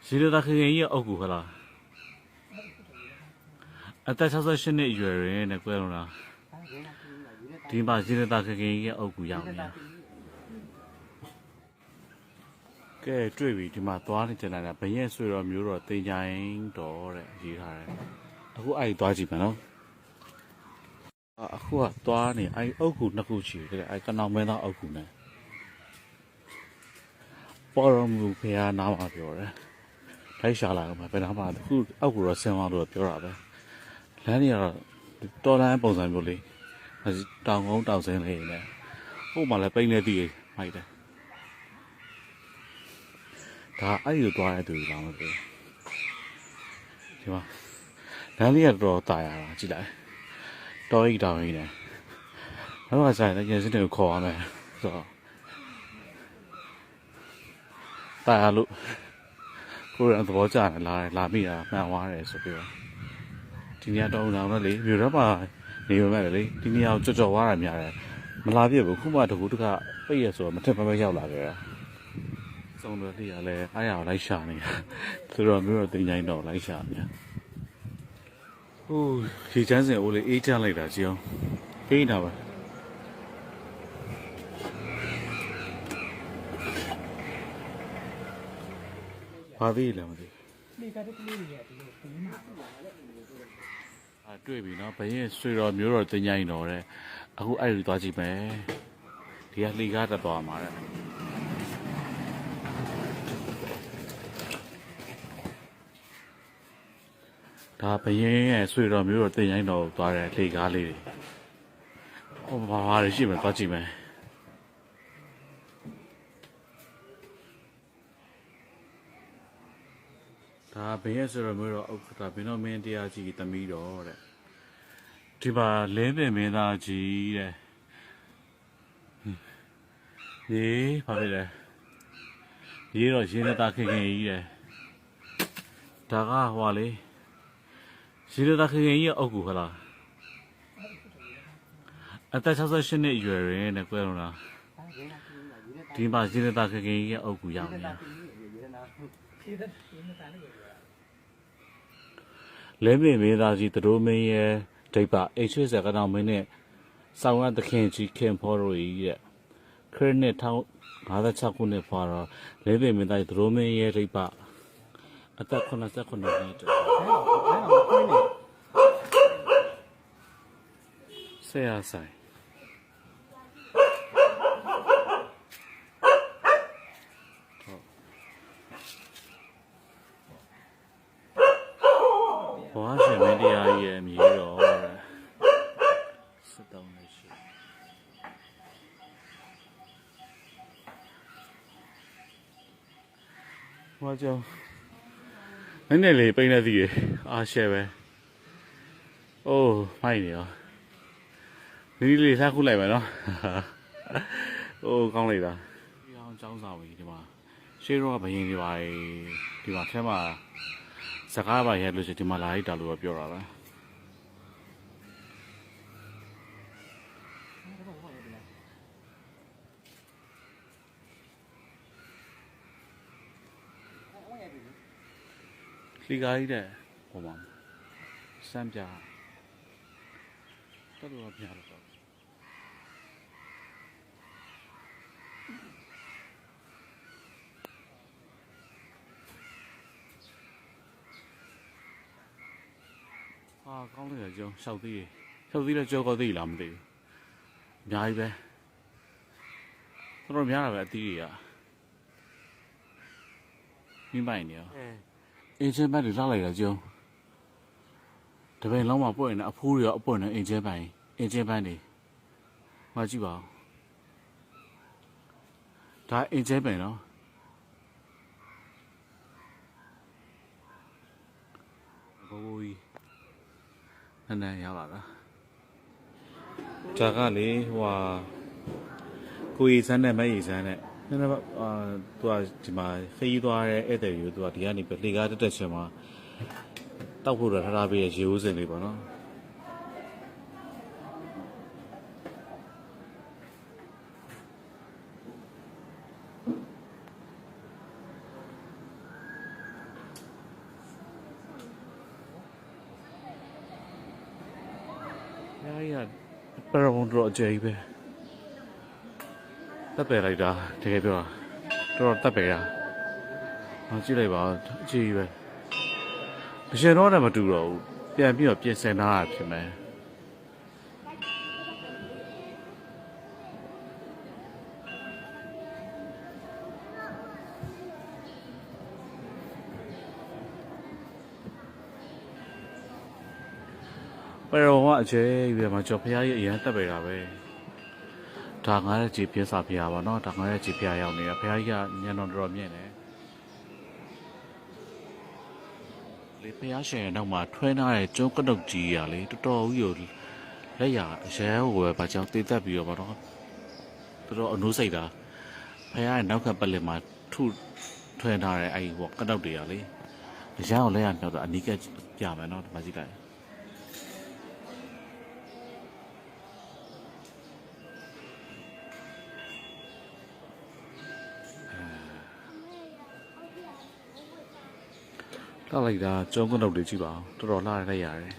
ရေတခခင်ကြီးအုပ်ကူခလားအသက်68နှစ်အရွယ်ရင်းနဲ့ကွဲလုံးလားဒီမှာရေတခခင်ကြီးအုပ်ကူရောက်နေတာကဲတွေ့ပြီဒီမှာသွားနေကြတာဘရင်ဆွေတော်မျိုးတော်တင်ကြိုင်းတော်တဲ့ရေးထားတယ်အခုအဲ့ဒီသွားကြည့်မယ်နော်အခုကသွားနေအဲ့အုပ်ကူနှစ်ခုချီတယ်အဲ့ကနောင်မဲသားအုပ်ကူနဲ့ပေါ်ရမူဖေဟာနားမှာပြောတယ်လိုက်ရှာလာတော့ဘယ်နားမှာအခုအောက်ကူတော့ဆင်းသွားလို့ပြောတာပဲလမ်းကြီးကတော့တော်လမ်းပုံစံမျိုးလေးတောင်ကုန်းတောင်စင်းလေးနဲ့ဟိုမှာလည်းပိန်းနေသေးမိုက်တယ်ဒါအဲ့ဒီသွားရတဲ့သူလာမလို့ဒီမှာလမ်းလေးကတော့တာရတာကြည့်လိုက်တော်ရိတ်တောင်ကြီးနဲ့နောက်ဆိုင်လည်းရင်းစင်းတွေကိုခေါ်ရမယ်ဆိုတော့တာရလို့ကိုယ်ရသဘောကျတယ်လာမိတာမှန်သွားတယ်ဆိုပြီးတော့ဒီနေရာတော့အောင်တော့လေမြို့တော့ပါနေရမယ်လေဒီနေရာကိုကြော်သွားတာများတယ်မလာပြည့်ဘူးခုမှတကူတကပိတ်ရဆိုတော့မထက်မပဲရောက်လာကြတာစုံတော်လေးရလဲအားရအောင်လိုက်ရှာနေတာဆိုတော့မြို့တော့တင်ချိုင်းတော့လိုက်ရှာနေတာဟိုရေချမ်းစင်အိုးလေးအေးချမ်းလိုက်တာကြည့်အောင်အေးနေတာပဲဘာသေးလဲမသိဒီကတည်းကလေးတွေဒီလိုပြီးမှာတွေ့ပြီနော်ဘရင်ဆွေတော်မျိုးတော်တင်ကြိုင်းတော်တဲ့အခုအဲ့ဒီသွားကြည့်မယ်ဒီကလှီကားတက်သွားမှာတဲ့ဒါဘရင်ရဲ့ဆွေတော်မျိုးတော်တင်ကြိုင်းတော်သွားတဲ့လှီကားလေးတွေဟောဘာတွေရှိမလဲသွားကြည့်မယ်ဒါဘယ်ရဲ့ဆိုတော့မျိုးတော့ဥက္ကဋ္ဌဘင်းတော်မင်းတရားကြီးသမီးတော်တဲ့ဒီမှာလဲပင်မင်းသားကြီးတဲ့ဒီဘာဖြစ်လဲရေးတော့ရင်းနေတာခင်ခင်ကြီးတဲ့ဒါကဟွာလေရင်းနေတာခင်ခင်ကြီးအုပ်ကူခလားအသက်68နှစ်အရွယ်ရင်းနဲ့ကွဲလုံးလားဒီမှာရင်းနေတာခင်ခင်ကြီးအုပ်ကူရောက်နေတာလဲပင်မင်းသားကြီးသူတို့မင်းရဲ့ဒိတ်ပ80ကတောင်မင်းနဲ့ဆောင်းရသခင်ကြီးခင်ဖော်တို့ကြီးရဲ့ခရစ်နှစ်1056ခုနှစ်ဖွာတော့လဲပင်မင်းသားကြီးသူတို့မင်းရဲ့ဒိတ်ပအသက်89နှစ်ဆရာဆိုင်ဘွားရှင်မင်းတရားကြီးရဲ့အမည်တော်စစ်တောင်းနေရှိဟောကြောင့်နည်းနည်းလေးပိန်းနေသေးတယ်အားရှယ်ပဲအိုးမိုက်နေရောဒီလေးစားခုလိုက်မယ်နော်အိုးကောင်းလိုက်တာဒီအောင်ចောင်းစာဝင်ဒီမှာရှေးတော့ဘယင်ဒီပါဒီမှာထဲမှာစကားပါရဲလို့ဆိုဒီမှာလာလိုက်တာလို့ပြောတာပဲလှီကားကြီးတဲ့ဟိုမှာစမ်းပြတော်တော်ပြရတယ်ပေါ့ဟာကောင်းတယ်ကြောရှောက်သေးတယ်ကြောကောသေးလားမသိဘူးအများကြီးပဲတော်တော်များတာပဲအသီးတွေကမိမိုင်းနေရောအင်ဂျင်ဘက်တွေလောက်လိုက်တာကြောတပင်လုံးမှာပွင့်နေအဖိုးတွေရောအပွင့်နေအင်ဂျင်ဘက်တွေမကြည့်ပါဘူးဒါအင်ဂျင်ဘက်နော်ဘိုးကြီးနည်းရောက်လာတာဒါကလေဟိုဟာကိုရီစန်းနဲ့မရီစန်းနဲ့နည်းနည်းသူကဒီမှာခရီးသွားတဲ့ဧည့်သည်တွေသူကဒီကနေလေကားတက်ချင်မှာတောက်ဖို့တော့ထားပေးရရေဦးစင်လေးပေါ့နော် ရပရဝုံတော့အကျယ်ကြီးပဲတက်ပယ်လိုက်တာတကယ်ပြောတော့တက်ပယ်တာကြည့်လိုက်ပါအကျယ်ကြီးပဲအရှင်တော့လည်းမတူတော့ဘူးပြန်ပြီးတော့ပြင်ဆင်ထားတာဖြစ်မယ်ပရဝုံကအကျယ်ကြီးပဲမှာကျော်ဖះကြီးအရင်တက်ပယ်တာပဲဒါငါရဲ့ကြည်ပြင်းစာဖះပါเนาะဒါငါရဲ့ကြည်ဖះရောက်နေတာဖះကြီးကညံတော်တော်မြင့်တယ်လေဖះရှင်နောက်မှာထွဲထားတဲ့ကျုံးကတုတ်ကြီးရလေတော်တော်ကြီးကိုလက်ရအရန်ဟိုပဲဗာကြောင်တေးတက်ပြီးတော့ဗာတော့တော်တော်အနိုးစိတ်တာဖះရဲ့နောက်ကပလင်မှာထုထွဲထားတဲ့အဲ့ဟိုကတုတ်တွေရလေအရန်ကိုလက်ရမြောက်တော့အနီးကပြမယ်เนาะဒီမှာကြည့်လိုက်လာလိုက်တာကျုံးကတော့တွေကြည့်ပါအောင်တော်တော်လှလိုက်ရတယ်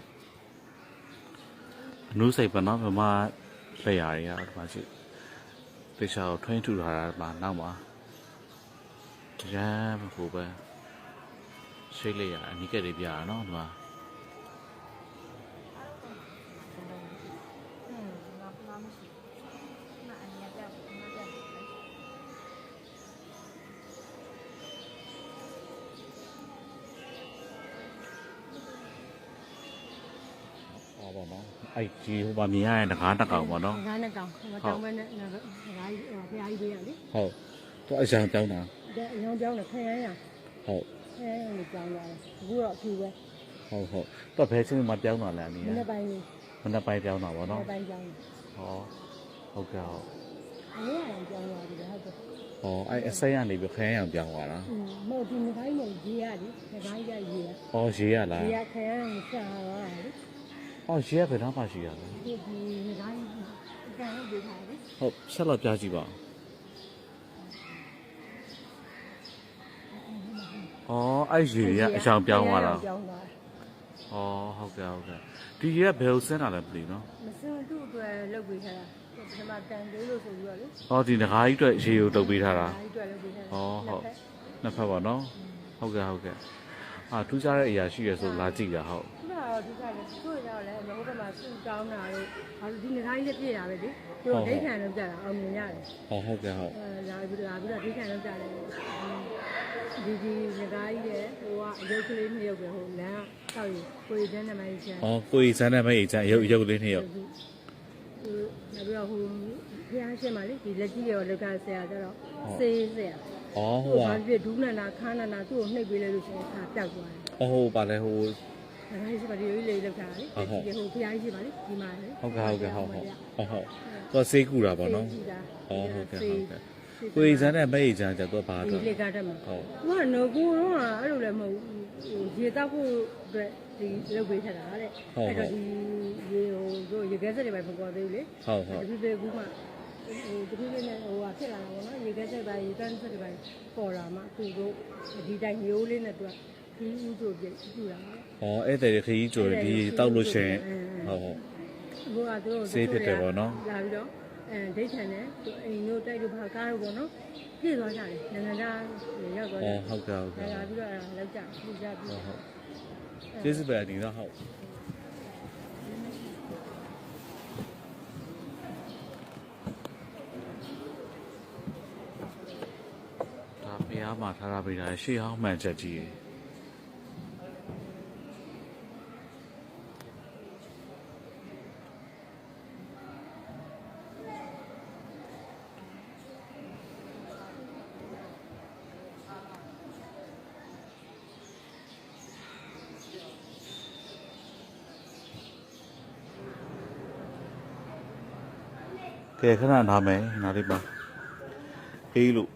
အနုစိတ်ပနော်မမလက်ရတယ်ဒီမှာကြည့်ပေချာကိုထွင်းထူထားတာမှာနောက်မှာရမ်းကိုပဲရှိလိုက်ရအနိကတွေပြရနော်ဒီမှာပေါ့နော်အဲ့ဒီဟိုမှာမြင်ရတဲ့ငကားတစ်ကောင်ပေါ့နော်ငကားနှစ်ကောင်ဟိုတောင်းပဲနဲ့ငကားကြီးဖျားကြီးပေးရလေဟုတ်သူအရန်ပြောင်းတာအရန်ပြောင်းတယ်ခရမ်းရဟုတ်ခရမ်းရကိုပြောင်းသွားတယ်အခုတော့အဖြူပဲဟုတ်သူဘယ်ချင်းမှပြောင်းတာလဲအနည်းမနေ့ပိုင်းပြောင်းတာပေါ့နော်မနေ့ပိုင်းပြောင်းဟောဟုတ်ကဲ့ဟုတ်အနည်းအောင်ပြောင်းသွားပြီဟုတ်တယ်ဟောအဲ့အစိမ်းကနေပြီးခရမ်းအောင်ပြောင်းသွားတာမဟုတ်ဒီငကားကြီးနဲ့ရေးရလေငကားကြီးကရေးရဟောရေးရလားရေးရခရမ်းကိုဆက်သွားတာလေအော်ရေကဘယ်တော့မှရှိရလဲဒီတိုင်းကန်လို့ပေးထားတယ်ဟုတ်ဆက်လောက်ပြကြည့်ပါအော်အဲ့ရေကအချောင်ပြောင်းသွားတာအော်ဟုတ်ကဲ့ဒီရေကဘယ်လိုဆင်းတာလဲမသိဘူးနော်မစင်သူ့အတွက်လုပ်ပေးထားတာဒီမှာကန်သေးလို့ဆိုပြီးတော့လေအော်ဒီငကားကြီးအတွက်ရေကိုလုပ်ပေးထားတာငကားကြီးအတွက်လုပ်ပေးထားတာအော်ဟုတ်နှစ်ဖက်ပါနော်ဟုတ်ကဲ့ထူးခြားတဲ့အရာရှိရဆိုလာကြည့်တာဟုတ်တော့ဒီကလည်းတို့ရောက်လဲမဟုတ်ဘက်မှာစူတောင်းတာလို့ဘာလို့ဒီငကားကြီးလက်ပြည့်တာပဲလေသူတို့ဒိဋ္ဌံလောက်ကြတာအောင်မြင်ရတယ်ဟုတ်ကဲ့ဟုတ်လာပြီးတော့ဒိဋ္ဌံလောက်ကြတယ်ဒီငကားကြီးရဲ့ဟိုကအရုပ်ကလေးနှစ်ရုပ်ပဲဟိုလမ်းတောက်ရကိုရီစန်းနဲ့မိုင်းချမ်းကိုရီစန်းနဲ့မိုင်းချမ်းရုပ်လေးနှစ်ရုပ်နောက်ပြီးတော့ဟိုဖျားရှင်းပါလေဒီလက်ကြီးရောလောက်ကဆရာကျတော့စေးဆရာဟုတ်ပါဘာဖြစ်ဒူးနန္ဒာခါနန္ဒာသူ့ကိုနှိပ်ပေးလိုက်လို့ရှိရင်အခါပျောက်သွားတယ်ဟုတ်ပါလေဟိုဒါကြီးစပါဒီလေးလောက်ထားလေဒီဟိုဖျားကြီးပါလေဒီမှာလေဟုတ်သူစေးကူတာပေါ့နော်ဟုတ်ကိုရီစန်းနဲ့မဲရီစန်းကျတော့ဘာတော့ဒီလက်ကားတက်မှာဟုတ်သူကနော်ကိုတော့အဲ့လိုလည်းမဟုတ်ဘူးရေတောက်ဖို့အတွက်ဒီလုပ်ပေးထားတာတဲ့အဲ့တော့ဒီရေဟိုတို့ရေခဲစက်တွေပဲမပေါ်သေးဘူးလေဟုတ်ဒီကူမှဟိုတခုလေးနဲ့ဟိုဖြစ်လာတာပေါ့နော်ရေခဲစက်ပါရေတန်းစက်တွေပဲပေါ်လာမှသူတို့ဒီတိုင်းမျိုးလေးနဲ့သူကဒီဥတို့ပြပြတာ။อ๋อအဲ့တဲ့ခရီးကြိုဒီတောက်လို့ရှင်ဟုတ်ဘိုးကသူတို့စေးဖြစ်တယ်ပေါ့နော်လာပြီးတော့ဒိဋ္ဌံနဲ့အိမ်တို့တိုက်တို့ဘာကားတို့ပေါ့နော်ပြည့်သွားကြတယ်နိုင်ငံသားရောက်သွားတယ်ဟုတ်ကဲ့လာပြီးတော့လောက်ကြပြကြပြီးဟုတ်ကျေးဇူးပဲဒီတော့ဟုတ်ဒါဖျားမှာထားတာပေးတာရှေ့ဟောင်းမှန်ချက်ကြီးကဲခဏနားမယ်နားလေးပါအေးလို့